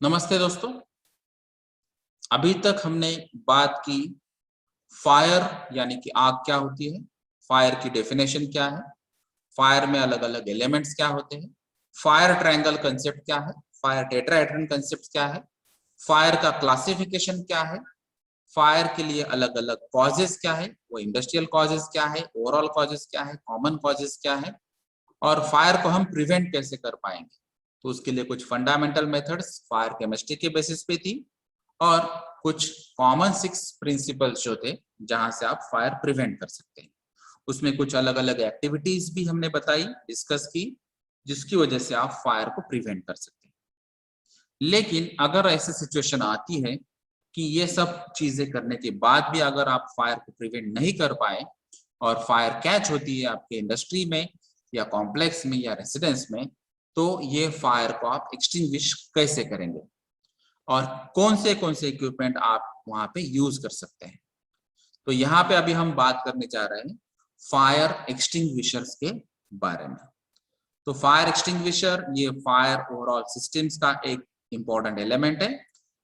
नमस्ते दोस्तों। अभी तक हमने बात की फायर यानी कि आग क्या होती है, फायर की डेफिनेशन क्या है, फायर में अलग अलग एलिमेंट्स क्या होते हैं, फायर ट्रायंगल कंसेप्ट क्या है, फायर टेट्राहेड्रन कंसेप्ट क्या है, फायर का क्लासिफिकेशन क्या है, फायर के लिए अलग अलग कॉजेस क्या है, वो इंडस्ट्रियल कॉजेस क्या है, ओवरऑल कॉजेस क्या है, कॉमन कॉजेस क्या है, और फायर को हम प्रिवेंट कैसे कर पाएंगे। तो उसके लिए कुछ फंडामेंटल मेथड्स फायर केमिस्ट्री के बेसिस पे थी और कुछ कॉमन 6 प्रिंसिपल्स जो थे जहां से आप फायर प्रिवेंट कर सकते हैं। उसमें कुछ अलग अलग एक्टिविटीज भी हमने बताई, डिस्कस की, जिसकी वजह से आप फायर को प्रिवेंट कर सकते हैं। लेकिन अगर ऐसी सिचुएशन आती है कि ये सब चीजें करने के बाद भी अगर आप फायर को प्रिवेंट नहीं कर पाए और फायर कैच होती है आपके इंडस्ट्री में या कॉम्प्लेक्स में या रेसिडेंस में, तो ये फायर को आप एक्सटिंग्विश कैसे करेंगे और कौन से इक्विपमेंट आप वहां पे यूज कर सकते हैं। तो यहाँ पे अभी हम बात करने जा रहे हैं फायर एक्सटिंग्विशर्स के बारे में। तो फायर एक्सटिंग्विशर ये फायर ओवरऑल सिस्टम्स का एक इंपॉर्टेंट एलिमेंट है।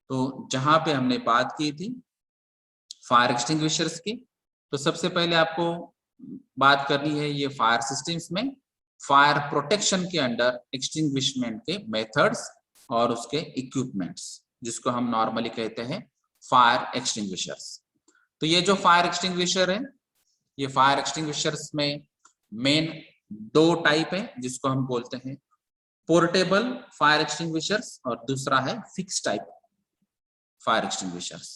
तो जहां पे हमने बात की थी फायर एक्सटिंग्विशर्स की, तो सबसे पहले आपको बात करनी है ये फायर सिस्टम्स में फायर प्रोटेक्शन के अंडर एक्सटिंग्विशमेंट के मेथड्स और उसके इक्विपमेंट्स, जिसको हम नॉर्मली कहते हैं फायर एक्सटिंग्विशर्स। तो ये जो फायर एक्सटिंग्विशर है, ये फायर एक्सटिंग्विशर्स में मेन 2 टाइप है, जिसको हम बोलते हैं पोर्टेबल फायर एक्सटिंग्विशर्स और दूसरा है फिक्स टाइप फायर एक्सटिंग्विशर्स।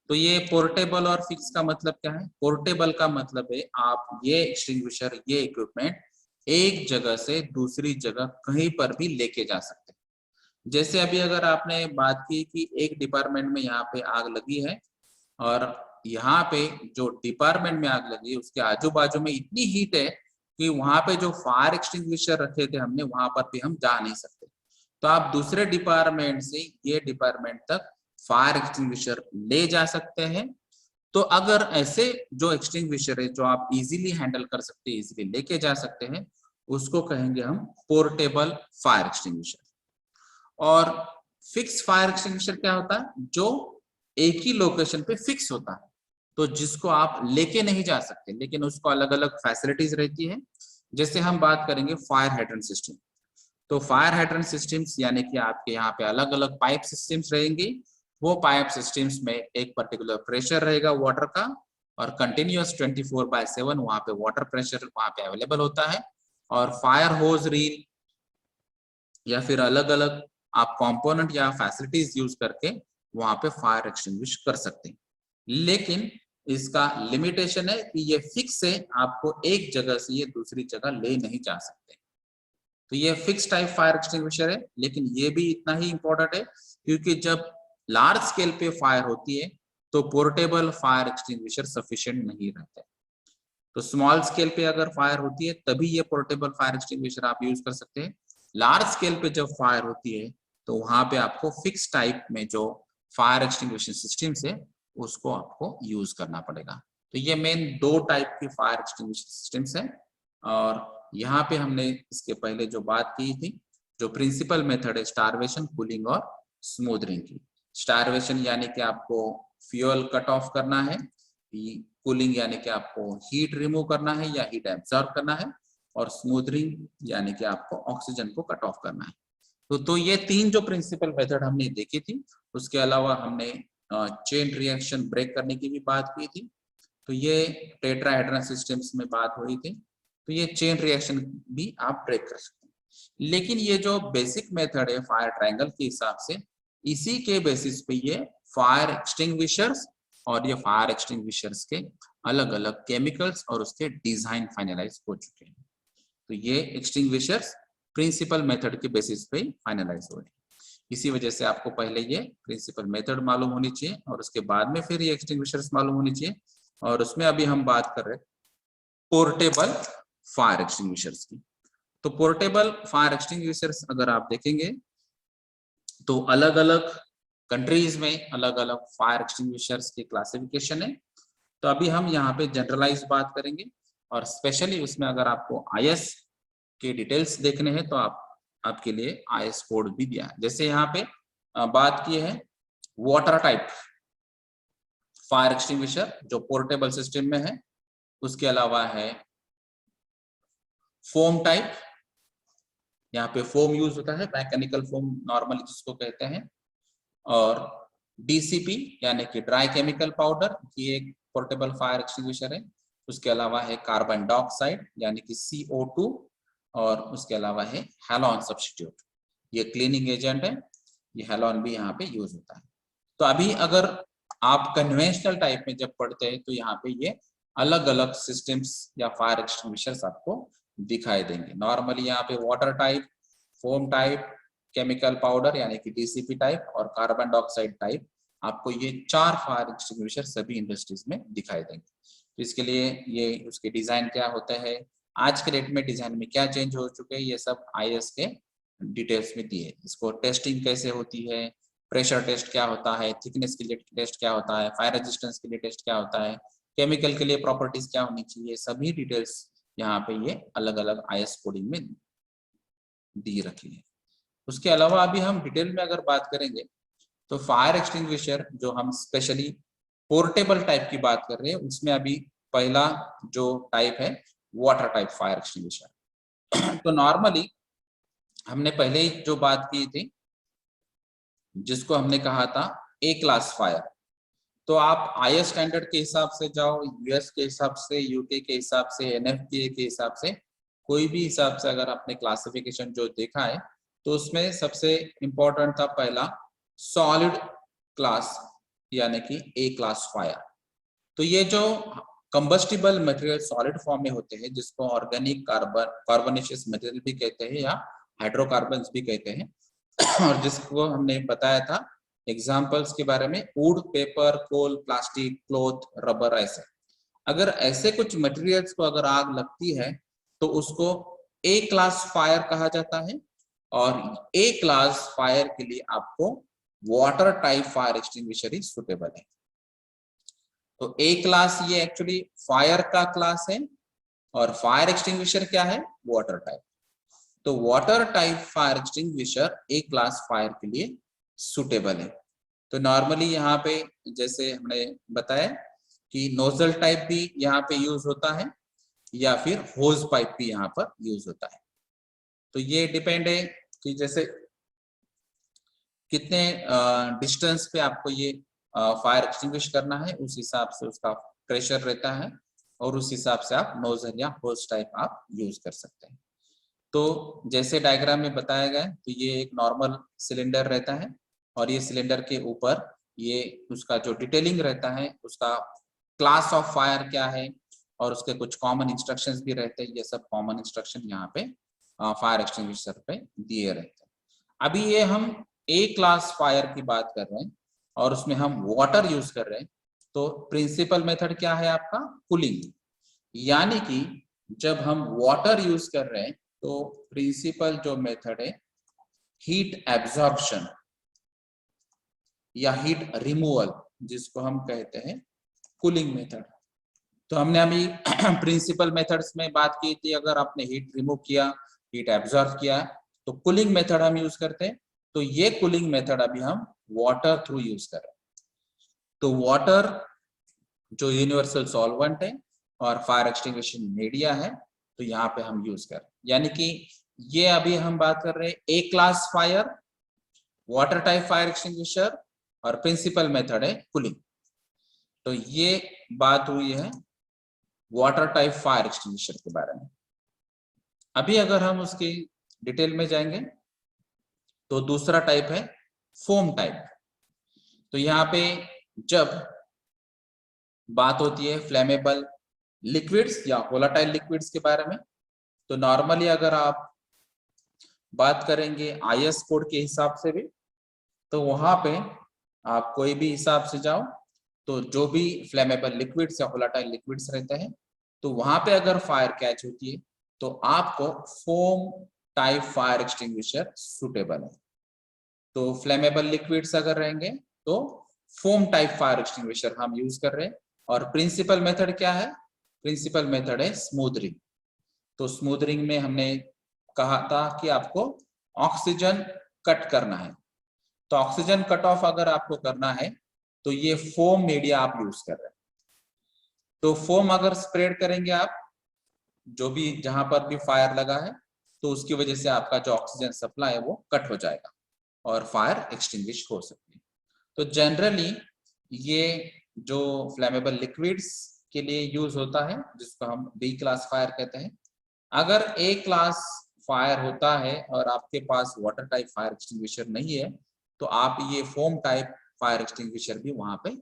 तो ये पोर्टेबल और फिक्स का मतलब क्या है? पोर्टेबल का मतलब है आप ये एक्सटिंग्विशर, ये इक्विपमेंट एक जगह से दूसरी जगह कहीं पर भी लेके जा सकते हैं। जैसे अभी अगर आपने बात की कि एक डिपार्टमेंट में यहाँ पे आग लगी है और यहाँ पे जो डिपार्टमेंट में आग लगी है उसके आजू बाजू में इतनी हीट है कि वहां पे जो फायर एक्सटिंग्विशर रखे थे हमने वहां पर भी हम जा नहीं सकते। तो आप दूसरे डिपार्टमेंट से ये डिपार्टमेंट तक फायर एक्सटिंग्विशर ले जा सकते हैं। तो अगर ऐसे जो एक्सटिंग्विशर है जो आप इजीली हैंडल कर सकते हैं, इजीली लेके जा सकते हैं, उसको कहेंगे हम पोर्टेबल फायर एक्सटिंग्विशर। और फिक्स फायर एक्सटिंग्विशर क्या होता है? जो एक ही लोकेशन पे फिक्स होता है, तो जिसको आप लेके नहीं जा सकते, लेकिन उसको अलग अलग फैसिलिटीज रहती है। जैसे हम बात करेंगे फायर हाइड्रेंट सिस्टम। तो फायर हाइड्रेंट सिस्टम्स यानी कि आपके यहाँ पे अलग अलग पाइप सिस्टम्स रहेंगे। वो पाइप सिस्टम्स में एक पर्टिकुलर प्रेशर रहेगा वाटर का और कंटिन्यूअस 24/7 वहां पे वाटर प्रेशर वहां पे अवेलेबल होता है। और फायर होज रील या फिर अलग अलग आप कंपोनेंट या फैसिलिटीज यूज करके वहां पे फायर एक्सटिंग्विश कर सकते हैं। लेकिन इसका लिमिटेशन है कि ये फिक्स है, आपको एक जगह से ये दूसरी जगह ले नहीं जा सकते। तो ये फिक्स टाइप फायर एक्सटिंग्विशर है, लेकिन ये भी इतना ही इंपॉर्टेंट है क्योंकि जब लार्ज स्केल पे फायर होती है तो पोर्टेबल फायर एक्सटिंग्विशर सफिशिएंट नहीं रहते। तो स्मॉल स्केल पे अगर फायर होती है तभी ये पोर्टेबल फायर एक्सटिंग्विशर आप यूज कर सकते हैं। लार्ज स्केल पे जब फायर होती है तो वहां पे आपको फिक्स टाइप में जो फायर एक्सटिंग्विशर सिस्टम है उसको आपको यूज करना पड़ेगा। तो ये मेन 2 टाइप की फायर एक्सटिंग्विशर सिस्टम्स है। और यहाँ पे हमने इसके पहले जो बात की थी, जो प्रिंसिपल मेथड है स्टारवेशन, कूलिंग और स्मूथरिंग की। स्टारवेशन यानी कि आपको फ्यूल कट ऑफ करना है, कूलिंग यानी कि आपको हीट रिमूव करना है या हीट एब्जॉर्ब करना है, और स्मूथरिंग यानी कि आपको ऑक्सीजन को कट ऑफ करना है। तो ये 3 जो प्रिंसिपल मेथड हमने देखी थी। उसके अलावा हमने चेन रिएक्शन ब्रेक करने की भी बात की थी। तो ये टेट्राहेड्रल सिस्टम्स में बात हुई थी। तो ये चेन रिएक्शन भी आप ब्रेक कर सकते हैं। लेकिन ये जो बेसिक मेथड है फायर ट्रायंगल के हिसाब से, इसी के बेसिस पे ये फायर एक्सटिंग्विशर्स और ये फायर एक्सटिंग्विशर्स के अलग अलग केमिकल्स और उसके डिजाइन फाइनलाइज हो चुके हैं। तो ये एक्सटिंग्विशर्स प्रिंसिपल मेथड के बेसिस पे फाइनलाइज हो रहे हैं। इसी वजह से आपको पहले ये प्रिंसिपल मेथड मालूम होनी चाहिए और उसके बाद में फिर ये एक्सटिंग्विशर्स मालूम होनी चाहिए। और उसमें अभी हम बात कर रहे हैं पोर्टेबल फायर एक्सटिंग्विशर्स की। तो पोर्टेबल फायर एक्सटिंग्विशर्स अगर आप देखेंगे तो अलग अलग कंट्रीज में अलग अलग फायर एक्सटिंग्विशर्स की क्लासिफिकेशन है। तो अभी हम यहाँ पे जनरलाइज बात करेंगे और स्पेशली उसमें अगर आपको आईएस के डिटेल्स देखने हैं तो आपके लिए आईएस कोड भी दिया है। जैसे यहाँ पे बात की है वाटर टाइप फायर एक्सटिंग्विशर जो पोर्टेबल सिस्टम में है। उसके अलावा है फोम टाइप, यहाँ पे फोम यूज होता है, मैकेनिकल फोम नॉर्मली जिसको कहते हैं। और डीसीपी यानी कि ड्राई केमिकल पाउडर, ये एक पोर्टेबल फायर एक्सटिंग्विशर है। उसके अलावा है कार्बन डाइऑक्साइड यानी कि CO2, और उसके अलावा है हैलोन सब्स्टिट्यूट, ये क्लीनिंग एजेंट है, ये हैलोन भी यहाँ पे यूज होता है। तो अभी अगर आप कन्वेंशनल टाइप में जब पढ़ते हैं तो यहाँ पे ये अलग अलग सिस्टम्स या फायर एक्सटिंग्विशर्स आपको दिखाई देंगे। नॉर्मली यहाँ पे water type, foam type, chemical powder यानी कि डीसीपी टाइप और कार्बन डाइऑक्साइड टाइप, आपको ये 4 फायर एक्सटिंग्विशर सभी इंडस्ट्रीज में दिखाई देंगे। तो इसके लिए ये उसके डिजाइन क्या होता है, आज के डेट में डिजाइन में क्या चेंज हो चुके हैं, ये सब IS के डिटेल्स में दिए। इसको टेस्टिंग कैसे होती है, प्रेशर टेस्ट क्या होता है, थिकनेस के लिए टेस्ट क्या होता है, फायर रेजिस्टेंस के लिए टेस्ट क्या होता है, केमिकल के लिए प्रॉपर्टीज क्या होनी चाहिए, सभी डिटेल्स यहाँ पे ये अलग अलग IS कोडिंग में दी रखी है। उसके अलावा अभी हम डिटेल में अगर बात करेंगे तो फायर एक्सटिंग्विशर जो हम स्पेशली पोर्टेबल टाइप की बात कर रहे हैं, उसमें अभी पहला जो टाइप है वाटर टाइप फायर एक्सटिंग्विशर। तो नॉर्मली हमने पहले ही जो बात की थी, जिसको हमने कहा था A क्लास फायर, तो आप IS स्टैंडर्ड के हिसाब से जाओ, US के हिसाब से, UK के हिसाब से, NFPA के हिसाब से, कोई भी हिसाब से अगर आपने क्लासिफिकेशन जो देखा है तो उसमें सबसे इंपॉर्टेंट था पहला सॉलिड क्लास यानी कि A क्लास फायर। तो ये जो कंबस्टिबल मटेरियल सॉलिड फॉर्म में होते हैं, जिसको ऑर्गेनिक कार्बोनेशियस मटेरियल भी कहते हैं या हाइड्रोकार्बन्स भी कहते हैं, और जिसको हमने बताया था एग्जाम्पल्स के बारे में, wood, paper, coal, plastic, cloth, rubber, ऐसे। अगर ऐसे कुछ मटेरियल्स को अगर आग लगती है तो उसको A क्लास फायर कहा जाता है, और A क्लास फायर के लिए आपको वाटर टाइप फायर एक्सटिंग्विशर ही सुटेबल है। तो A क्लास ये एक्चुअली फायर का क्लास है, और फायर एक्सटिंग्विशर क्या है, वाटर टाइप। तो water type fire extinguisher A class fire के लिए सुटेबल है। तो नॉर्मली यहाँ पे जैसे हमने बताया कि नोजल टाइप भी यहाँ पे यूज होता है, या फिर होज पाइप भी यहाँ पर यूज होता है। तो ये डिपेंड है कि जैसे कितने डिस्टेंस पे आपको ये फायर एक्सटिंग्विश करना है, उस हिसाब से उसका प्रेशर रहता है, और उस हिसाब से आप नोजल या होज टाइप आप यूज कर सकते हैं। तो जैसे डायग्राम में बताया गया, तो ये एक नॉर्मल सिलेंडर रहता है, और ये सिलेंडर के ऊपर ये उसका जो डिटेलिंग रहता है, उसका क्लास ऑफ फायर क्या है, और उसके कुछ कॉमन इंस्ट्रक्शंस भी रहते हैं। ये सब कॉमन इंस्ट्रक्शन यहाँ पे फायर एक्सटिंग्विशर पे दिए रहते हैं। अभी ये हम A क्लास फायर की बात कर रहे हैं, और उसमें हम वाटर यूज कर रहे हैं। तो प्रिंसिपल मेथड क्या है आपका, कूलिंग, यानी कि जब हम वाटर यूज कर रहे हैं तो प्रिंसिपल जो मेथड है हीट एब्जॉर्प्शन या हीट रिमूवल, जिसको हम कहते हैं कूलिंग मेथड। तो हमने अभी प्रिंसिपल मेथड्स में बात की थी, अगर आपने हीट रिमूव किया, हीट एब्जॉर्ब किया, तो कूलिंग मेथड हम यूज करते हैं। तो ये कूलिंग मेथड अभी हम वाटर थ्रू यूज कर रहे हैं। तो वाटर जो यूनिवर्सल सॉल्वेंट है और फायर एक्सटिंग्विशिंग मीडिया है, तो यहाँ पे हम यूज कर रहे हैं। यानी कि ये अभी हम बात कर रहे हैं A class fire, water type fire extinguisher, और प्रिंसिपल मेथड है कूलिंग। तो ये बात हुई है वाटर टाइप फायर एक्सटिंग्विशर के बारे में। अभी अगर हम उसकी डिटेल में जाएंगे तो दूसरा टाइप है फोम टाइप। तो यहाँ पे जब बात होती है फ्लेमेबल लिक्विड्स या वोलेटाइल लिक्विड्स के बारे में, तो नॉर्मली अगर आप बात करेंगे IS कोड के हिसाब से भी, तो वहां पे आप कोई भी हिसाब से जाओ, तो जो भी फ्लेमेबल लिक्विड्स या वोलेटाइल लिक्विड्स रहते हैं, तो वहां पे अगर फायर कैच होती है तो आपको foam type fire extinguisher suitable है। तो फ्लेमेबल लिक्विड्स अगर रहेंगे तो फोम टाइप फायर एक्सटिंग्विशर हम यूज कर रहे हैं। और प्रिंसिपल मेथड क्या है, प्रिंसिपल मेथड है स्मूदरिंग। तो स्मूदरिंग में हमने कहा था कि आपको ऑक्सीजन कट करना है, तो ऑक्सीजन कट ऑफ अगर आपको करना है तो ये फोम मीडिया आप यूज कर रहे हैं। तो फोम अगर स्प्रेड करेंगे आप जो भी जहां पर भी फायर लगा है तो उसकी वजह से आपका जो ऑक्सीजन सप्लाई है वो कट हो जाएगा और फायर एक्सटिंग्विश हो सकती है। तो जनरली ये जो फ्लेमेबल लिक्विड्स के लिए यूज होता है जिसको हम बी क्लास फायर कहते हैं। अगर ए क्लास फायर होता है और आपके पास वाटर टाइप फायर एक्सटिंग्विशर नहीं है तो आप ये फोम टाइप फायर एक्सटिंग्विशर भी वहां पे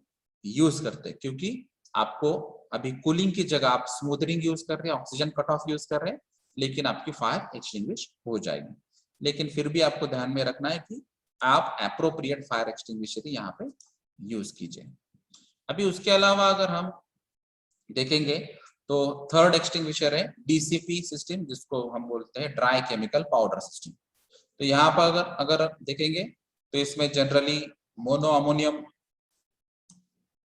यूज करते हैं, क्योंकि आपको अभी कूलिंग की जगह आप स्मूथनिंग यूज कर रहे हैं, ऑक्सीजन कट ऑफ यूज कर रहे हैं, लेकिन आपकी फायर एक्सटिंग्विश हो जाएगी। लेकिन फिर भी आपको ध्यान में रखना है कि आप एप्रोप्रिएट फायर एक्सटिंग्विशर यहाँ पे यूज कीजिए। अभी उसके अलावा अगर हम देखेंगे तो थर्ड एक्सटिंग्विशर है डीसीपी सिस्टम, जिसको हम बोलते हैं ड्राई केमिकल पाउडर सिस्टम। तो यहाँ पर अगर देखेंगे तो इसमें generally mono ammonium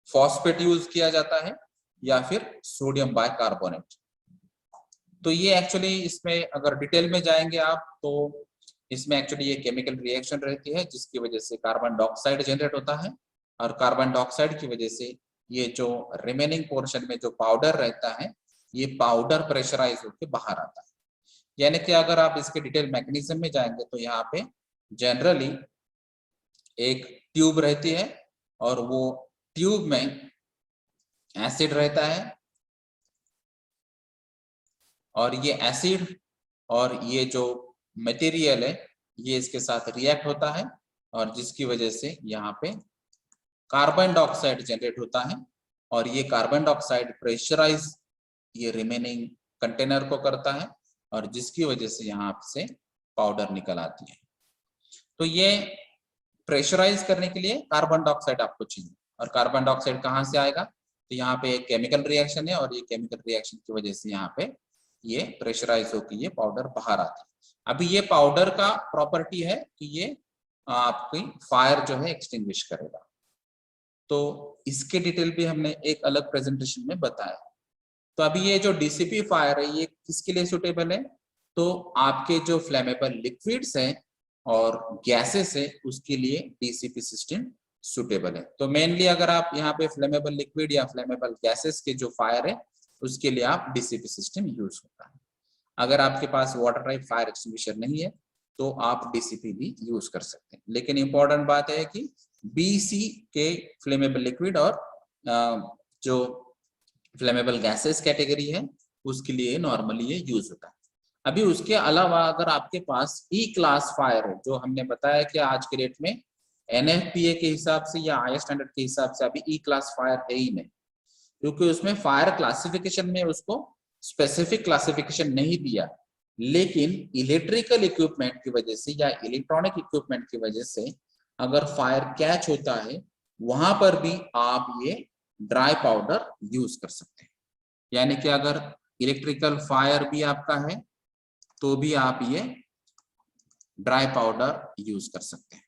phosphate use किया जाता है या फिर सोडियम बाइकार्बोनेट। तो ये एक्चुअली इसमें अगर डिटेल में जाएंगे आप तो इसमें एक्चुअली ये केमिकल रिएक्शन रहती है जिसकी वजह से कार्बन डाइऑक्साइड जनरेट होता है और कार्बन डाइऑक्साइड की वजह से ये जो रिमेनिंग पोर्शन में जो पाउडर रहता है ये पाउडर प्रेशराइज होकर बाहर आता है। यानी कि अगर आप इसके डिटेल मैकेनिज्म में जाएंगे तो यहाँ पे जनरली एक ट्यूब रहती है और वो ट्यूब में एसिड रहता है और ये एसिड और ये जो मटेरियल है ये इसके साथ रिएक्ट होता है और जिसकी वजह से यहाँ पे कार्बन डाइऑक्साइड जनरेट होता है और ये कार्बन डाइऑक्साइड प्रेशराइज ये रिमेनिंग कंटेनर को करता है और जिसकी वजह से यहाँ से पाउडर निकल आती है। तो ये प्रेशराइज करने के लिए कार्बन डाइऑक्साइड आपको चाहिए और कार्बन डाइऑक्साइड कहाँ से आएगा, तो यहाँ पे एक केमिकल रिएक्शन है और ये केमिकल रिएक्शन की वजह से यहाँ पे ये प्रेशराइज होकर ये पाउडर बाहर आता है। अभी ये पाउडर का प्रॉपर्टी है कि ये आपकी फायर जो है एक्सटिंग्विश करेगा। तो इसके डिटेल भी हमने एक अलग प्रेजेंटेशन में बताया। तो अभी ये जो डीसीपी फायर है ये किसके लिए सुटेबल है, तो आपके जो फ्लेमेबल लिक्विड्स हैं और गैसेस है उसके लिए डीसीपी सिस्टम सुटेबल है। तो मेनली अगर आप यहाँ पे फ्लेमेबल लिक्विड या फ्लेमेबल गैसेस के जो फायर है उसके लिए आप डीसीपी सिस्टम यूज होता है। अगर आपके पास वाटर टाइप फायर एक्सटिंग्विशर नहीं है तो आप डीसीपी भी यूज कर सकते हैं। लेकिन इंपॉर्टेंट बात है कि बीसी के फ्लेमेबल लिक्विड और जो फ्लेमेबल गैसेस कैटेगरी है उसके लिए नॉर्मली ये यूज होता है। अभी उसके अलावा अगर आपके पास ई क्लास फायर है, जो हमने बताया कि आज के डेट में एनएफपीए के हिसाब से या आई स्टैंडर्ड के हिसाब से अभी ई क्लास फायर है ही नहीं, क्योंकि उसमें फायर क्लासिफिकेशन में उसको स्पेसिफिक क्लासिफिकेशन नहीं दिया। लेकिन इलेक्ट्रिकल इक्विपमेंट की वजह से या इलेक्ट्रॉनिक इक्विपमेंट की वजह से अगर फायर कैच होता है वहां पर भी आप ये ड्राई पाउडर यूज कर सकते हैं। यानी कि अगर इलेक्ट्रिकल फायर भी आपका है तो भी आप ये ड्राई पाउडर यूज कर सकते हैं।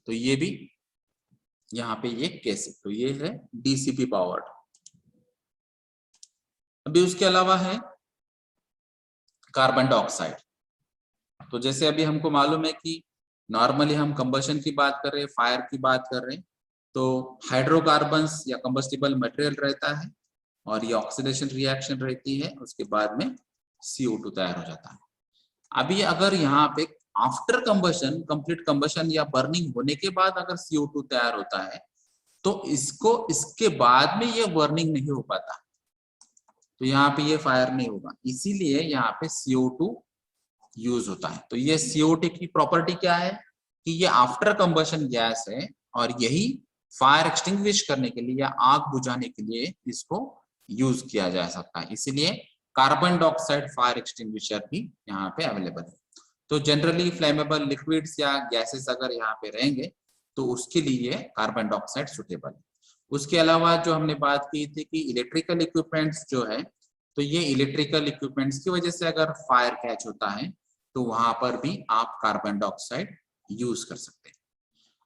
तो ये भी यहाँ पे ये केस है। तो ये है डीसीपी पावर्ड। अभी उसके अलावा है कार्बन डाइऑक्साइड। तो जैसे अभी हमको मालूम है कि नॉर्मली हम कंबशन की बात कर रहे हैं, फायर की बात कर रहे हैं, तो हाइड्रोकार्बन्स या कंबस्टिबल मटेरियल रहता है और ये ऑक्सीडेशन रिएक्शन रहती है, उसके बाद में CO2 तैयार हो जाता है। अभी अगर यहाँ पे आफ्टर कंबशन, कंप्लीट कंबशन या बर्निंग होने के बाद अगर CO2 तैयार होता है तो इसके बाद में ये बर्निंग नहीं हो पाता, तो यहाँ पे ये फायर नहीं होगा, इसीलिए यहाँ पे CO2 यूज होता है। तो ये CO2 की प्रॉपर्टी क्या है कि ये आफ्टर कंबशन गैस है और यही फायर एक्सटिंग्विश करने के लिए या आग बुझाने के लिए इसको यूज किया जा सकता है। इसीलिए कार्बन डाइऑक्साइड फायर एक्सटिंग्विशर भी यहाँ पे अवेलेबल है। तो जनरली फ्लेमेबल लिक्विड्स या गैसेस अगर यहाँ पे रहेंगे तो उसके लिए कार्बन डाइऑक्साइड सुटेबल है। उसके अलावा जो हमने बात की थी कि इलेक्ट्रिकल इक्विपमेंट्स जो है, तो ये इलेक्ट्रिकल इक्विपमेंट्स की वजह से अगर फायर कैच होता है तो वहां पर भी आप कार्बन डाइऑक्साइड यूज कर सकते हैं।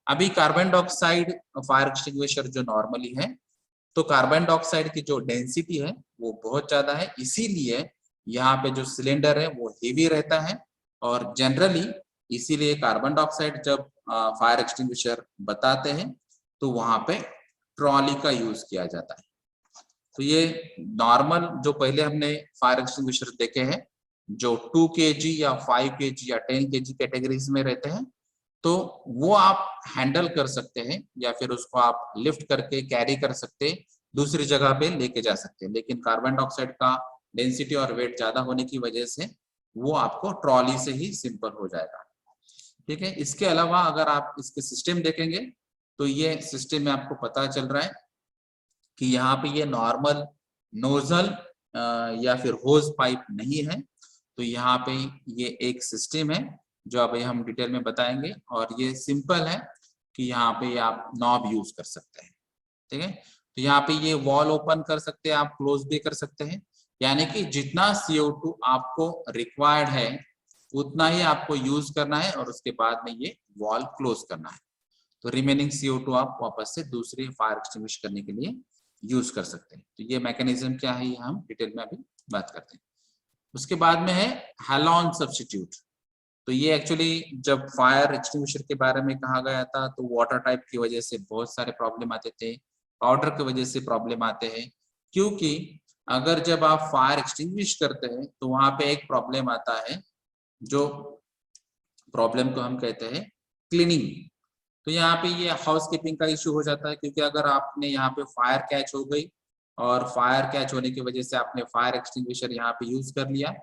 अभी कार्बन डाइऑक्साइड फायर एक्सटिंग्विशर जो नॉर्मली है, तो कार्बन डाइऑक्साइड की जो डेंसिटी है वो बहुत ज्यादा है, इसीलिए यहाँ पे जो सिलेंडर है वो हेवी रहता है और जनरली इसीलिए कार्बन डाइऑक्साइड जब फायर एक्सटिंग्विशर बताते हैं तो वहां पे ट्रॉली का यूज किया जाता है। तो ये नॉर्मल जो पहले हमने फायर एक्सटिंग्विशर देखे हैं जो 2 kg या 5 kg या 10 kg कैटेगरीज में रहते हैं, तो वो आप हैंडल कर सकते हैं या फिर उसको आप लिफ्ट करके कैरी कर सकते हैं, दूसरी जगह पे लेके जा सकते हैं। लेकिन कार्बन डाइऑक्साइड का डेंसिटी और वेट ज्यादा होने की वजह से वो आपको ट्रॉली से ही सिंपल हो जाएगा। ठीक है, इसके अलावा अगर आप इसके सिस्टम देखेंगे तो ये सिस्टम में आपको पता चल रहा है कि यहाँ पे ये नॉर्मल नोजल या फिर होज पाइप नहीं है। तो यहाँ पे ये एक सिस्टम है जो अभी हम डिटेल में बताएंगे, और ये सिंपल है कि यहाँ पे आप नॉब यूज कर सकते हैं। ठीक है, तो यहाँ पे ये वॉल ओपन कर सकते हैं, आप क्लोज भी कर सकते हैं, यानी कि जितना CO2 आपको रिक्वायर्ड है उतना ही आपको यूज करना है और उसके बाद में ये वॉल क्लोज करना है। तो रिमेनिंग CO2 आप वापस से दूसरी फायर एक्सटिंग्विश करने के लिए यूज कर सकते हैं। तो ये मैकेनिज्म क्या है ये हम डिटेल में अभी बात करते हैं। उसके बाद में है हैलोन सब्स्टिट्यूट। तो ये एक्चुअली जब फायर एक्सटिंग्विशर के बारे में कहा गया था तो वाटर टाइप की वजह से बहुत सारे प्रॉब्लम आते थे, पाउडर की वजह से प्रॉब्लम आते हैं, क्योंकि अगर जब आप फायर एक्सटिंग्विश करते हैं तो वहां पे एक प्रॉब्लम आता है जो प्रॉब्लम को हम कहते हैं क्लीनिंग। तो यहाँ पे ये हाउस कीपिंग का इश्यू हो जाता है, क्योंकि अगर आपने यहाँ पे फायर कैच हो गई और फायर कैच होने की वजह से आपने फायर एक्सटिंग्विशर यहाँ पे यूज कर लिया,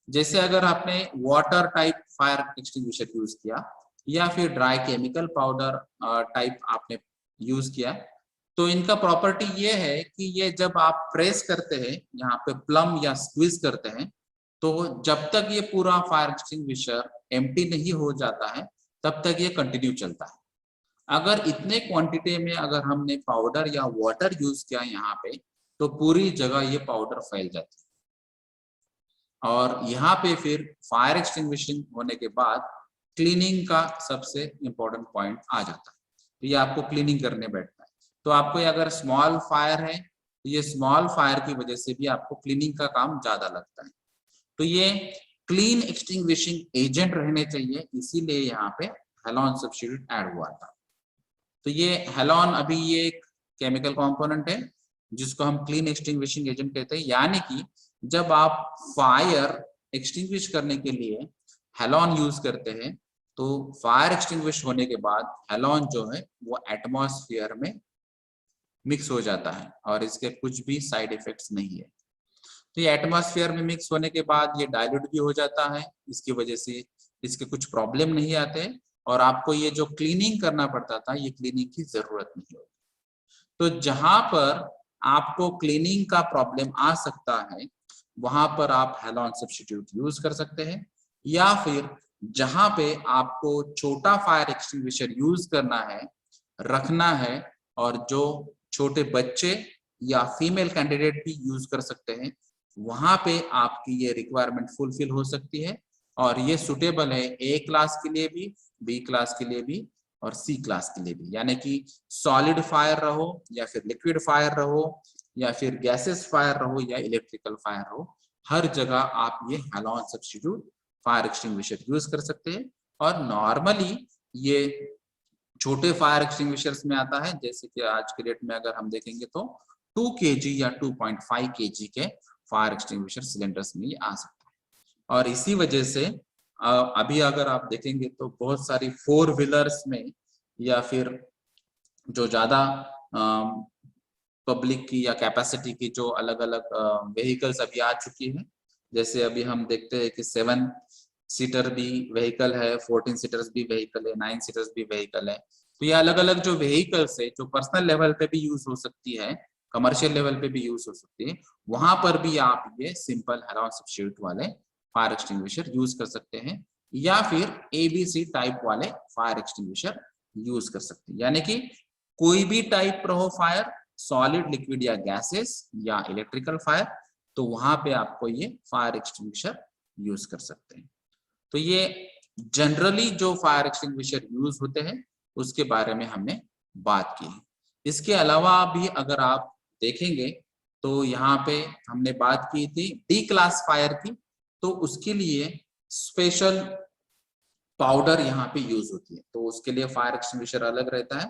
जैसे अगर आपने water type fire extinguisher use किया या फिर ड्राई केमिकल पाउडर टाइप आपने यूज किया, तो इनका प्रॉपर्टी ये है कि ये जब आप प्रेस करते हैं यहाँ पे प्लम या स्क्वीज करते हैं, तो जब तक ये पूरा फायर एक्सटिंग्विशर एम्प्टी नहीं हो जाता है तब तक ये कंटिन्यू चलता है। अगर इतने क्वांटिटी में अगर हमने पाउडर या वाटर यूज किया यहाँ पे तो पूरी जगह ये पाउडर फैल जाती है, और यहाँ पे फिर फायर एक्सटिंग्विशिंग होने के बाद क्लीनिंग का सबसे इंपॉर्टेंट पॉइंट आ जाता है। तो ये आपको क्लीनिंग करने बैठता है। तो आपको अगर स्मॉल फायर है तो ये स्मॉल फायर की वजह से भी आपको क्लीनिंग का काम ज्यादा लगता है। तो ये क्लीन एक्सटिंग्विशिंग एजेंट रहने चाहिए, इसीलिए यहाँ पे हैलोन सब्स्टिट्यूट ऐड हुआ था। तो ये हैलोन अभी ये एक केमिकल कंपोनेंट है जिसको हम क्लीन एक्सटिंग्विशिंग एजेंट कहते हैं, यानी कि जब आप फायर एक्सटिंग्विश करने के लिए हैलोन यूज करते हैं तो फायर एक्सटिंग्विश होने के बाद हैलोन जो है वो एटमॉस्फेयर में मिक्स हो जाता है और इसके कुछ भी साइड इफेक्ट्स नहीं है। तो ये एटमॉस्फेयर में मिक्स होने के बाद ये डाइल्यूट भी हो जाता है, इसकी वजह से इसके कुछ प्रॉब्लम नहीं आते और आपको ये जो क्लीनिंग करना पड़ता था ये क्लीनिंग की जरूरत नहीं होती। तो जहां पर आपको क्लीनिंग का प्रॉब्लम आ सकता है वहां पर आप हैलोन सब्स्टिट्यूट यूज कर सकते हैं, या फिर जहां पे आपको छोटा फायर एक्सटिंग्विशर यूज करना है, रखना है, और जो छोटे बच्चे या फीमेल कैंडिडेट भी यूज कर सकते हैं, वहां पे आपकी ये रिक्वायरमेंट फुलफिल हो सकती है। और ये सुटेबल है A क्लास के लिए भी, B क्लास के लिए भी और C क्लास के लिए भी, यानी कि सॉलिड फायर रहो या फिर लिक्विड फायर रहो या फिर गैसेस फायर रहो या इलेक्ट्रिकल फायर हो, हर जगह आप ये halon substitute fire extinguisher use कर सकते हैं। और नॉर्मली ये छोटे फायर एक्सटिंग्विशर्स में आता है, जैसे कि आज के डेट में अगर हम देखेंगे तो 2 kg या 2.5 kg के फायर एक्सटिंग्विशर सिलेंडर्स में आ सकता है। और इसी वजह से अभी अगर आप देखेंगे तो बहुत सारी 4 व्हीलर्स में या फिर जो ज्यादा पब्लिक की या कैपेसिटी की जो अलग अलग व्हीकल्स अभी आ चुकी है, जैसे अभी हम देखते हैं कि 7 सीटर भी व्हीकल है, 14 सीटर्स भी व्हीकल है, 9 सीटर्स भी व्हीकल है। तो ये अलग अलग जो व्हीकल्स है जो पर्सनल लेवल पे भी यूज हो सकती है, कमर्शियल लेवल पे भी यूज हो सकती है, वहां पर भी आप ये सिंपल हैलोन सब्स्टिट्यूट वाले फायर एक्सटिंग्विशर यूज कर सकते हैं, या फिर ABC टाइप वाले फायर एक्सटिंग्विशर यूज कर सकते हैं। यानी कि कोई भी टाइप रहो फायर, सॉलिड, लिक्विड या गैसेस या इलेक्ट्रिकल फायर, तो वहां पे आपको ये फायर एक्सटिंग्विशर यूज कर सकते हैं। तो ये जनरली जो फायर एक्सटिंग्विशर यूज होते हैं उसके बारे में हमने बात की है। इसके अलावा भी अगर आप देखेंगे तो यहाँ पे हमने बात की थी D क्लास फायर की, तो उसके लिए स्पेशल पाउडर यहाँ पे यूज होती है, तो उसके लिए फायर एक्सटिंग्विशर अलग रहता है।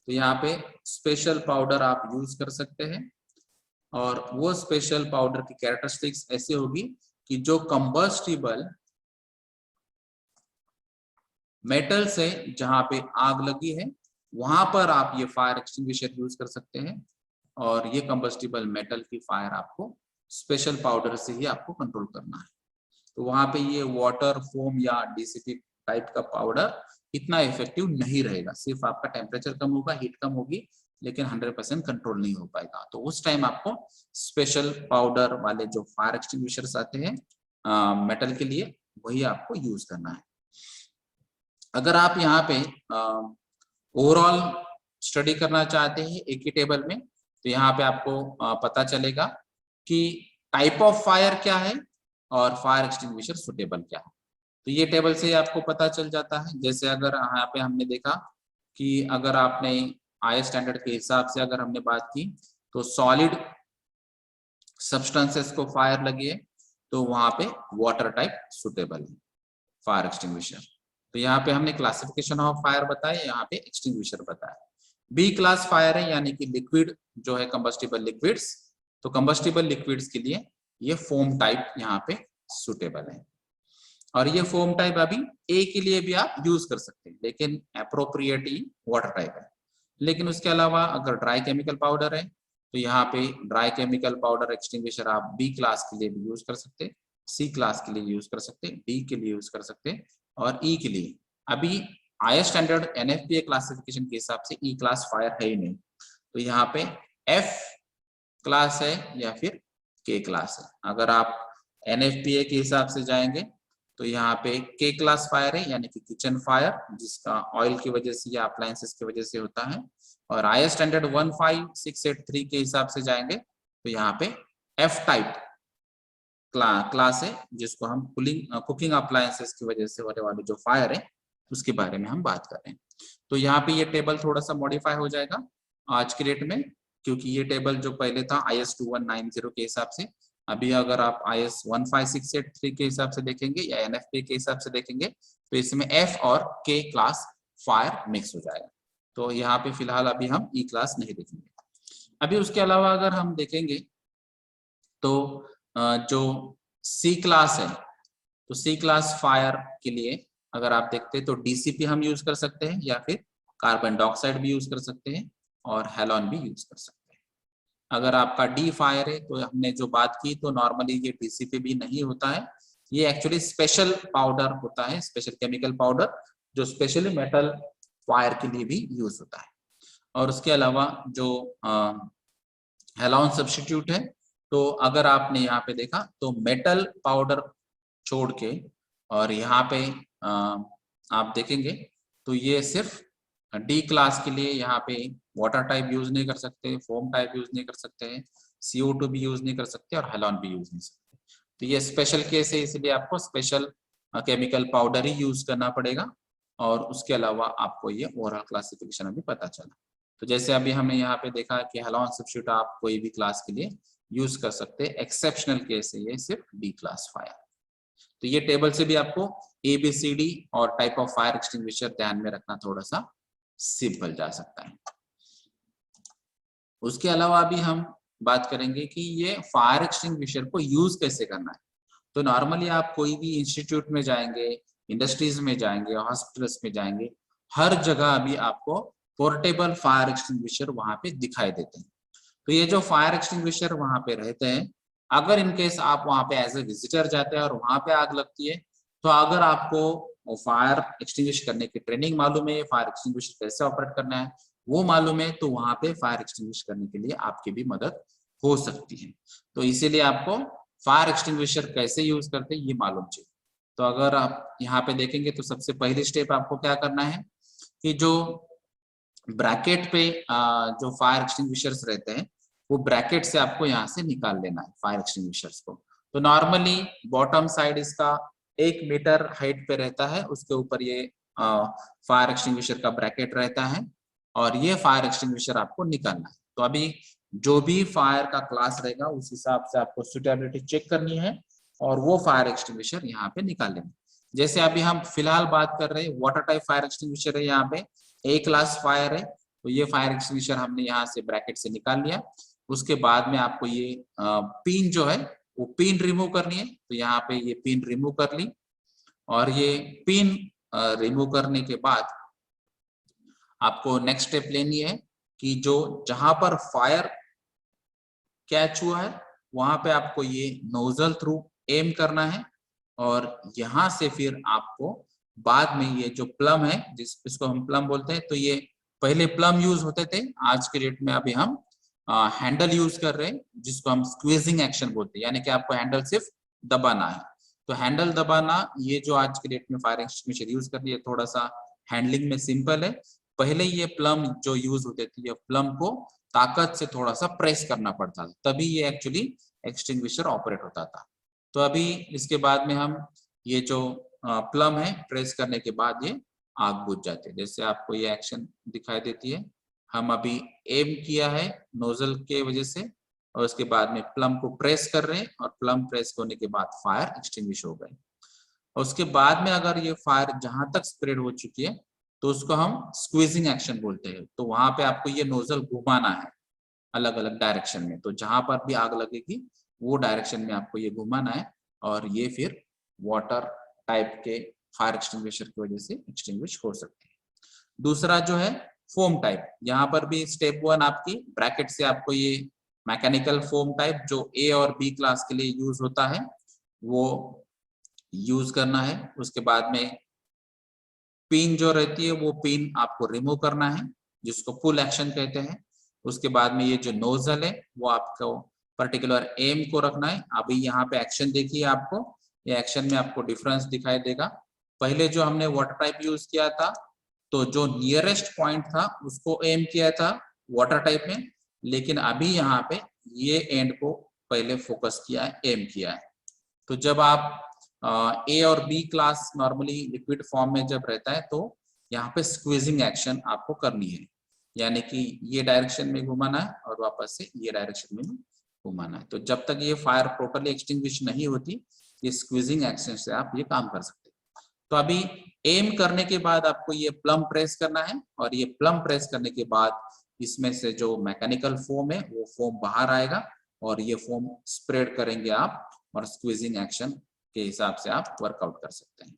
तो यहाँ पे स्पेशल पाउडर आप यूज कर सकते हैं, और वो स्पेशल पाउडर की कैरेक्टरिस्टिक्स ऐसी होगी कि जो कंबस्टिबल मेटल से जहां पे आग लगी है वहां पर आप ये फायर एक्सटिंग्विशर यूज कर सकते हैं, और ये कंबस्टिबल मेटल की फायर आपको स्पेशल पाउडर से ही आपको कंट्रोल करना है। तो वहां पे ये वाटर फोम या डीसीपी टाइप का पाउडर इतना इफेक्टिव नहीं रहेगा, सिर्फ आपका टेम्परेचर कम होगा, हीट कम होगी, लेकिन 100% कंट्रोल नहीं हो पाएगा। तो उस टाइम आपको स्पेशल पाउडर वाले जो फायर एक्सटिंग्विशर्स आते हैं मेटल के लिए, वही आपको यूज करना है। अगर आप यहाँ पे ओवरऑल स्टडी करना चाहते हैं एक ही टेबल में, तो यहाँ पे आपको पता चलेगा कि टाइप ऑफ फायर क्या है और फायर एक्सटिंग्विशर सुटेबल क्या है। तो ये टेबल से आपको पता चल जाता है। जैसे अगर यहाँ पे हमने देखा कि अगर आपने IS स्टैंडर्ड के हिसाब से अगर हमने बात की, तो सॉलिड सब्सटेंसेस को फायर लगी है, तो वहां पे वाटर टाइप सुटेबल है फायर एक्सटिंग्विशर। तो यहाँ पे हमने क्लासिफिकेशन ऑफ फायर बताया, यहाँ पे एक्सटिंग्विशर बताया। बी क्लास फायर है, यानी कि लिक्विड जो है कंबस्टिबल लिक्विड्स, तो कंबस्टिबल लिक्विड्स के लिए ये फोम टाइप यहाँ पे सुटेबल है। और ये फोम टाइप अभी ए के लिए भी आप यूज कर सकते हैं, लेकिन अप्रोप्रिएट ही वाटर टाइप है। लेकिन उसके अलावा अगर ड्राई केमिकल पाउडर है, तो यहाँ पे ड्राई केमिकल पाउडर एक्सटिंग्विशर आप बी क्लास के लिए भी यूज कर सकते हैं, सी क्लास के लिए यूज कर सकते हैं, डी के लिए यूज कर सकते हैं, और ई के लिए अभी IS स्टैंडर्ड NFPA क्लासिफिकेशन के हिसाब से ई क्लास फायर है ही नहीं। तो यहाँ पे F क्लास है या फिर K क्लास है। अगर आप NFPA के हिसाब से जाएंगे तो यहाँ पे K क्लास फायर है, यानी कि किचन फायर, जिसका ऑयल की वजह से या अप्लायंसेस की वजह से होता है। और IS स्टैंडर्ड 15683 के हिसाब से जाएंगे तो यहाँ पे F टाइप क्लास है, जिसको हम कुकिंग अप्लायंसेस की वजह से होने वाली जो फायर है उसके बारे में हम बात कर रहे हैं। तो यहाँ पे ये टेबल थोड़ा सा मॉडिफाई हो जाएगा आज की डेट में, क्योंकि ये टेबल जो पहले था IS 2190 के हिसाब से, अभी अगर आप IS 15683 के हिसाब से देखेंगे या NFPA के हिसाब से देखेंगे तो इसमें F और K क्लास फायर मिक्स हो जाएगा। तो यहाँ पे फिलहाल अभी हम E क्लास नहीं देखेंगे। अभी उसके अलावा अगर हम देखेंगे तो जो C क्लास है, तो C क्लास फायर के लिए अगर आप देखते हैं तो DCP हम यूज कर सकते हैं, या फिर कार्बन डाइऑक्साइड भी यूज कर सकते हैं, और हेलोन भी यूज कर सकते हैं। अगर आपका D फायर है, तो हमने जो बात की, तो नॉर्मली ये DCP भी नहीं होता है, ये एक्चुअली स्पेशल पाउडर होता है, स्पेशल केमिकल पाउडर, जो स्पेशली मेटल फायर के लिए भी यूज होता है। और उसके अलावा जो हेलोन सब्स्टिट्यूट है, तो अगर आपने यहाँ पे देखा तो मेटल पाउडर छोड़ के, और यहाँ पे आप देखेंगे तो ये सिर्फ D क्लास के लिए यहाँ पे वाटर टाइप यूज नहीं कर सकते, फोम टाइप यूज नहीं कर सकते हैं, CO2 भी यूज नहीं कर सकते, और हेलोन भी यूज नहीं सकते। तो ये स्पेशल केस है, इसलिए आपको स्पेशल केमिकल पाउडर ही यूज करना पड़ेगा। और उसके अलावा आपको ये ओवरऑल क्लासिफिकेशन अभी पता चला। तो जैसे अभी हमने यहाँ पे देखा कि हेलोन सब्स्टिट्यूट आप कोई भी क्लास के लिए यूज कर सकते हैं, एक्सेप्शनल केस है ये सिर्फ D क्लास फायर। तो ये टेबल से भी आपको ABCD और टाइप ऑफ फायर एक्सटिंग्विशर ध्यान में रखना थोड़ा सा सिंपल जा सकता है। उसके अलावा अभी हम बात करेंगे कि ये फायर एक्सटिंग्विशर को यूज कैसे करना है। तो नॉर्मली आप कोई भी इंस्टीट्यूट में जाएंगे, इंडस्ट्रीज में जाएंगे, हॉस्पिटल्स में जाएंगे, हर जगह अभी आपको पोर्टेबल फायर एक्सटिंग्विशर वहां पे दिखाई देते हैं। तो ये जो फायर एक्सटिंग्विशर वहां पे रहते हैं, अगर इनकेस आप वहां पे एज ए विजिटर जाते हैं और वहां पे आग लगती है, तो अगर आपको फायर एक्सटिंग्विश करने की ट्रेनिंग मालूम है, फायर एक्सटिंग्विशर कैसे ऑपरेट करना है वो मालूम है, तो वहां पे फायर एक्सटिंग्विश करने के लिए आपकी भी मदद हो सकती है। तो इसीलिए आपको फायर एक्सटिंग्विशर कैसे यूज करते हैं ये मालूम चाहिए। तो अगर आप यहाँ पे देखेंगे तो सबसे पहली स्टेप आपको क्या करना है कि जो ब्रैकेट पे जो फायर एक्सटिंग्विशर्स रहते हैं, वो ब्रैकेट से आपको यहाँ से निकाल लेना है फायर एक्सटिंग्विशर्स को। तो नॉर्मली बॉटम साइड इसका 1 मीटर हाइट पे रहता है, उसके ऊपर ये फायर एक्सटिंग्विशर का ब्रैकेट रहता है, और ये फायर एक्सटिंग्विशर आपको निकालना है। तो अभी जो भी फायर का क्लास रहेगा उस हिसाब से आपको सुटेबिलिटी चेक करनी है, और वो फायर एक्सटिंग्विशर यहाँ पे निकाल लेना। जैसे अभी हम फिलहाल बात कर रहे हैं वाटर टाइप फायर एक्सटिंग्विशर है, यहाँ पे ए क्लास फायर है, तो ये फायर एक्सटिंग्विशर हमने यहाँ से ब्रैकेट से निकाल लिया। उसके बाद में आपको ये पिन जो है वो पिन रिमूव करनी है, तो यहाँ पे ये पिन रिमूव कर ली, और ये पिन रिमूव करने के बाद आपको नेक्स्ट स्टेप लेनी है कि जो जहां पर फायर कैच हुआ है वहां पे आपको ये नोजल थ्रू एम करना है, और यहां से फिर आपको बाद में ये जो प्लम है इसको हम प्लम बोलते हैं, तो ये पहले प्लम यूज होते थे, आज के डेट में अभी हम हैंडल यूज कर रहे हैं जिसको हम स्क्वीजिंग एक्शन बोलते हैं, यानी कि आपको हैंडल सिर्फ दबाना है। तो हैंडल दबाना ये जो आज के डेट में फायर एक्सटिंग्विशर यूज कर रही है थोड़ा सा हैंडलिंग में सिंपल है। पहले ये प्लम जो यूज होते थे, ये प्लम को ताकत से थोड़ा सा प्रेस करना पड़ता था, तभी ये एक्चुअली एक्सटिंग्विशर ऑपरेट होता था। तो अभी इसके बाद में हम ये जो प्लम है प्रेस करने के बाद ये आग बुझ जाती है, जैसे आपको ये एक्शन दिखाई देती है। हम अभी एम किया है नोजल के वजह से, और उसके बाद में प्लम को प्रेस कर रहे हैं, और प्लम प्रेस होने के बाद फायर एक्सटिंग्विश हो गए। और उसके बाद में अगर ये फायर जहां तक स्प्रेड हो चुकी है तो उसको हम स्क्वीजिंग एक्शन बोलते हैं। तो वहां पे आपको ये नोजल घुमाना है अलग अलग डायरेक्शन में, तो जहां पर भी आग लगेगी वो डायरेक्शन में आपको ये घुमाना है, और ये फिर वाटर टाइप के फायर एक्सटिंग्विशर की वजह से एक्सटिंग्विश हो सकते हैं। दूसरा जो है फोम टाइप, यहाँ पर भी स्टेप 1 आपकी ब्रैकेट से आपको ये मैकेनिकल फोम टाइप जो ए और बी क्लास के लिए यूज होता है वो यूज करना है। उसके बाद में पिन जो रहती है वो पिन आपको रिमूव करना है जिसको पुल एक्शन कहते हैं। उसके बाद में ये जो नोजल है वो आपको पर्टिकुलर एम को रखना है। अभी यहाँ पे एक्शन देखिए, आपको ये एक्शन में आपको डिफरेंस दिखाई देगा। पहले जो हमने वाटर टाइप यूज किया था तो जो नियरेस्ट पॉइंट था उसको एम किया था वाटर टाइप में, लेकिन अभी यहाँ पे ये एंड को पहले फोकस किया है, एम किया है। तो जब आप ए और B class normally liquid form में जब रहता है तो यहाँ पे स्क्वीजिंग एक्शन आपको करनी है, यानी कि ये डायरेक्शन में घुमाना है और वापस से ये डायरेक्शन में घुमाना है। तो जब तक ये फायर टोटली एक्सटिंग्विश नहीं होती, ये स्क्वीजिंग एक्शन से आप ये काम कर सकते हैं। तो अभी एम करने के बाद आपको ये प्लम प्रेस करना है, और ये प्लम प्रेस करने के बाद इसमें से जो मैकेनिकल फोम है वो फोम बाहर आएगा, और ये फोम स्प्रेड करेंगे आप, और स्क्वीजिंग एक्शन के हिसाब से आप वर्कआउट कर सकते हैं।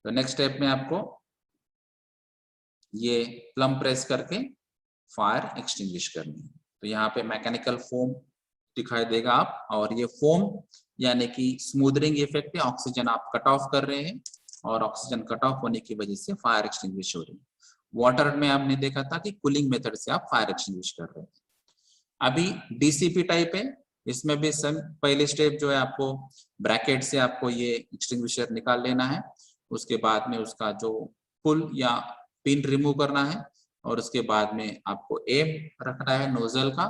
तो नेक्स्ट स्टेप में आपको ये प्लम प्रेस करके फायर एक्सटिंग्विश करनी है। तो यहाँ पे मैकेनिकल फोम दिखाई देगा आप, और ये फोम यानी कि स्मूदरिंग इफेक्ट है, ऑक्सीजन आप कट ऑफ कर रहे हैं, और ऑक्सीजन कट ऑफ होने की वजह से फायर एक्सटिंग्विश हो रही है। वाटर में हमने देखा था कि कूलिंग मेथड से आप फायर एक्सटिंग्विश कर रहे हैं। अभी डीसीपी टाइप है, इसमें भी सम पहले स्टेप जो है आपको ब्रैकेट से आपको ये एक्सटिंग्विशर निकाल लेना है। उसके बाद में उसका जो पुल या पिन रिमूव करना है, और उसके बाद में आपको एम रखना है नोजल का,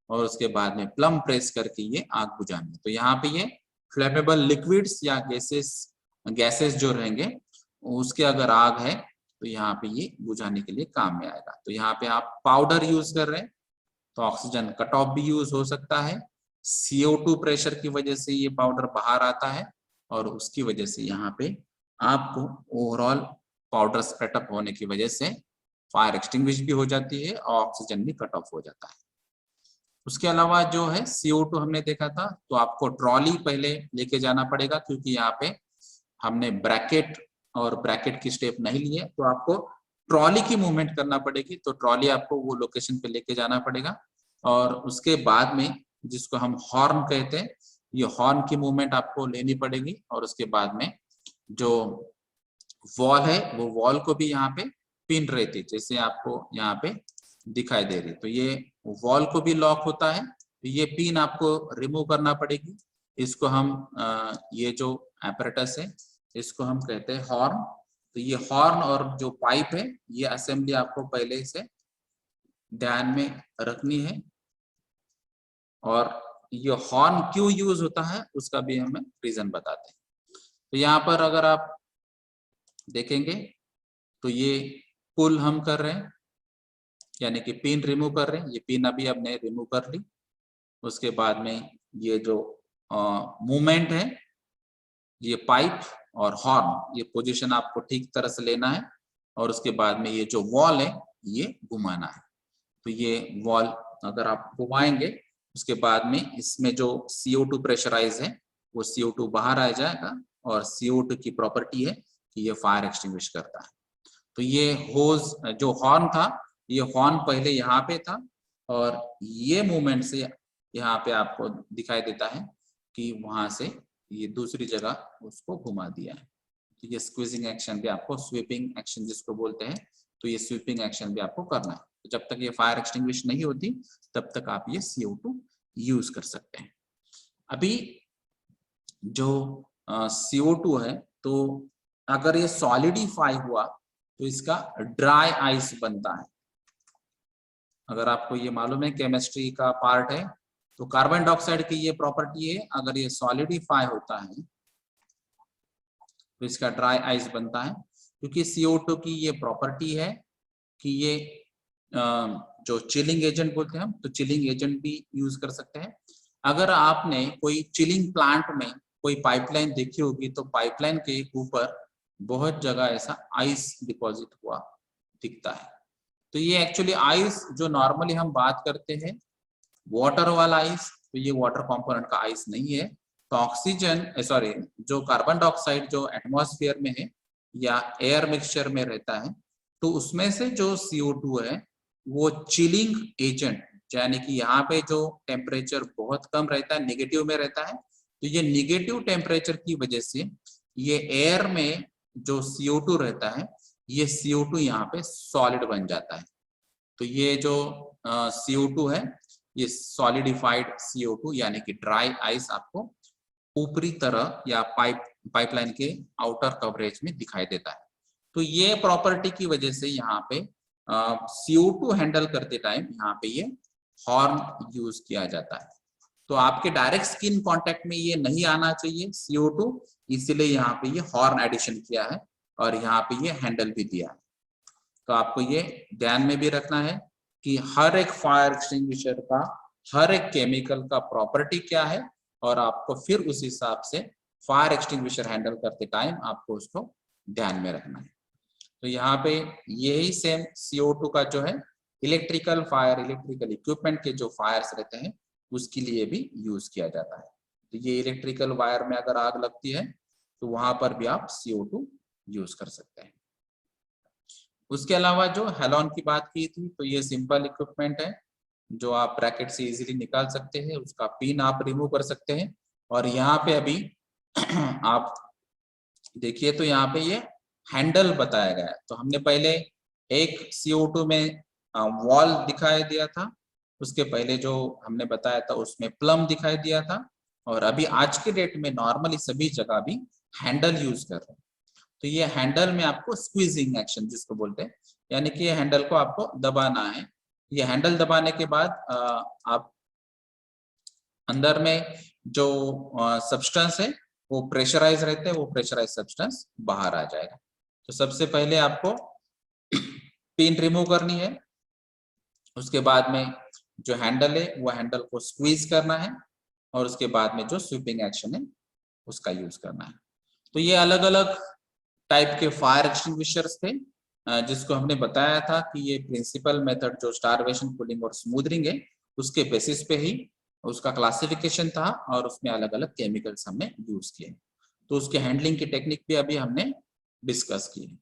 और उसके बाद में प्लम प्रेस करके ये आग बुझानी है। तो यहाँ पे ये फ्लेमेबल लिक्विड्स या गैसेस जो रहेंगे उसके अगर आग है तो यहाँ पे ये बुझाने के लिए काम में आएगा। तो यहाँ पे आप पाउडर यूज कर रहे हैं तो ऑक्सीजन कट ऑफ भी यूज हो सकता है। CO2 प्रेशर की वजह से ये पाउडर बाहर आता है, और उसकी वजह से यहाँ पे आपको ओवरऑल पाउडर स्प्रेटअप होने की वजह से फायर एक्सटिंग्विश भी हो जाती है और ऑक्सीजन भी कट ऑफ हो जाता है। उसके अलावा जो है CO2 हमने देखा था, तो आपको ट्रॉली पहले लेके जाना पड़ेगा, क्योंकि यहाँ पे हमने ब्रैकेट और ब्रैकेट की स्टेप नहीं लिए, तो आपको ट्रॉली की मूवमेंट करना पड़ेगी। तो ट्रॉली आपको वो लोकेशन पे लेके जाना पड़ेगा, और उसके बाद में जिसको हम हॉर्न कहते हैं, ये हॉर्न की मूवमेंट आपको लेनी पड़ेगी। और उसके बाद में जो वॉल है वो वॉल को भी यहाँ पे पिन रहती है, जैसे आपको यहाँ पे दिखाई दे रही, तो ये वॉल को भी लॉक होता है, तो ये पिन आपको रिमूव करना पड़ेगी। इसको हम ये जो एपरेटस है इसको हम कहते हैं हॉर्न। तो ये हॉर्न और जो पाइप है ये असेंबली आपको पहले से ध्यान में रखनी है, और ये हॉर्न क्यों यूज होता है उसका भी हमें रीजन बताते हैं। तो यहाँ पर अगर आप देखेंगे तो ये पुल हम कर रहे हैं, यानी कि पिन रिमूव कर रहे हैं। ये पिन अभी हमने रिमूव कर ली। उसके बाद में ये जो मूवमेंट है, ये पाइप और हॉर्न, ये पोजीशन आपको ठीक तरह से लेना है और उसके बाद में ये जो वॉल है ये घुमाना है। तो ये वॉल अगर आप घुमाएंगे उसके बाद में इसमें जो CO2 प्रेशराइज है वो CO2 बाहर आ जाएगा और CO2 की प्रॉपर्टी है कि ये फायर एक्सटिंग्विश करता है। तो ये होज जो हॉर्न था, ये हॉर्न पहले यहाँ पे था और ये मूवमेंट से यहाँ पे आपको दिखाई देता है कि वहां से ये दूसरी जगह उसको घुमा दिया है। तो ये स्क्वीजिंग एक्शन भी आपको, स्वीपिंग एक्शन जिसको बोलते हैं, तो ये स्वीपिंग एक्शन भी आपको करना है। तो जब तक ये फायर एक्सटिंग्विश नहीं होती तब तक आप ये CO2 यूज कर सकते हैं। अभी जो CO2 है, तो अगर ये सॉलिडिफाई हुआ तो इसका ड्राई आइस बनता है। अगर आपको ये मालूम है केमिस्ट्री का पार्ट है, तो कार्बन डाइऑक्साइड की ये प्रॉपर्टी है, अगर ये सॉलिडिफाई होता है तो इसका ड्राई आइस बनता है, क्योंकि CO2 की ये प्रॉपर्टी है कि ये जो चिलिंग एजेंट बोलते हैं हम, तो चिलिंग एजेंट भी यूज कर सकते हैं। अगर आपने कोई चिलिंग प्लांट में कोई पाइपलाइन देखी होगी तो पाइपलाइन के ऊपर बहुत जगह ऐसा आइस डिपॉजिट हुआ दिखता है। तो ये एक्चुअली आइस जो नॉर्मली हम बात करते हैं वाटर वाला आइस, तो ये वाटर कंपोनेंट का आइस नहीं है। तो ऑक्सीजन सॉरी जो कार्बन डाइऑक्साइड जो एटमॉस्फेयर में है या एयर मिक्सचर में रहता है, तो उसमें से जो CO2 है वो चिलिंग एजेंट, यानी कि यहाँ पे जो टेम्परेचर बहुत कम रहता है, नेगेटिव में रहता है, तो ये नेगेटिव टेम्परेचर की वजह से ये एयर में जो CO2 रहता है, ये CO2 यहाँ पे सॉलिड बन जाता है। तो ये जो CO2 है ये सॉलिडिफाइड CO2 यानी कि ड्राई आइस आपको ऊपरी तरह या पाइपलाइन के आउटर कवरेज में दिखाई देता है। तो ये प्रॉपर्टी की वजह से यहाँ पे CO2 हैंडल करते टाइम यहाँ पे ये हॉर्न यूज किया जाता है। तो आपके डायरेक्ट स्किन कांटेक्ट में ये नहीं आना चाहिए CO2, इसलिए यहाँ पे ये हॉर्न एडिशन किया है और यहाँ पे ये हैंडल भी दिया है। तो आपको ये ध्यान में भी रखना है कि हर एक फायर एक्सटिंग्विशर का, हर एक केमिकल का प्रॉपर्टी क्या है और आपको फिर उस हिसाब से फायर एक्सटिंग्विशर हैंडल करते टाइम आपको उसको ध्यान में रखना है। तो यहाँ पे यही सेम CO2 का जो है इलेक्ट्रिकल फायर, इलेक्ट्रिकल इक्विपमेंट के जो फायर्स रहते हैं उसके लिए भी यूज किया जाता है। तो ये इलेक्ट्रिकल वायर में अगर आग लगती है तो वहां पर भी आप CO2 यूज कर सकते हैं। उसके अलावा जो हेलॉन की बात की थी, तो ये सिंपल इक्विपमेंट है जो आप ब्रैकेट से इजीली निकाल सकते हैं, उसका पिन आप रिमूव कर सकते हैं। और यहाँ पे अभी आप देखिए तो यहाँ पे ये हैंडल बताया गया है। तो हमने पहले एक CO2 में वॉल दिखाई दिया था, उसके पहले जो हमने बताया था उसमें प्लम दिखाई दिया था, और अभी आज के डेट में नॉर्मली सभी जगह भी हैंडल यूज कर रहे हैं। तो ये हैंडल में आपको स्क्वीजिंग एक्शन जिसको बोलते हैं, यानी कि ये हैंडल को आपको दबाना है। ये हैंडल दबाने के बाद आप अंदर में जो सब्सटेंस है वो प्रेशराइज रहते हैं, वो प्रेशराइज सब्सटेंस बाहर आ जाएगा। तो सबसे पहले आपको पिन रिमूव करनी है, उसके बाद में जो हैंडल है वो हैंडल को स्क्वीज करना है और उसके बाद में जो स्वीपिंग एक्शन है उसका यूज करना है। तो ये अलग अलग टाइप के फायर एक्सटिंग्विशर्स थे जिसको हमने बताया था कि ये प्रिंसिपल मेथड जो स्टारवेशन, कूलिंग और स्मूदरिंग है उसके बेसिस पे ही उसका क्लासिफिकेशन था और उसमें अलग अलग केमिकल्स हमने यूज किए। तो उसके हैंडलिंग की टेक्निक भी अभी हमने डिस्कस की है।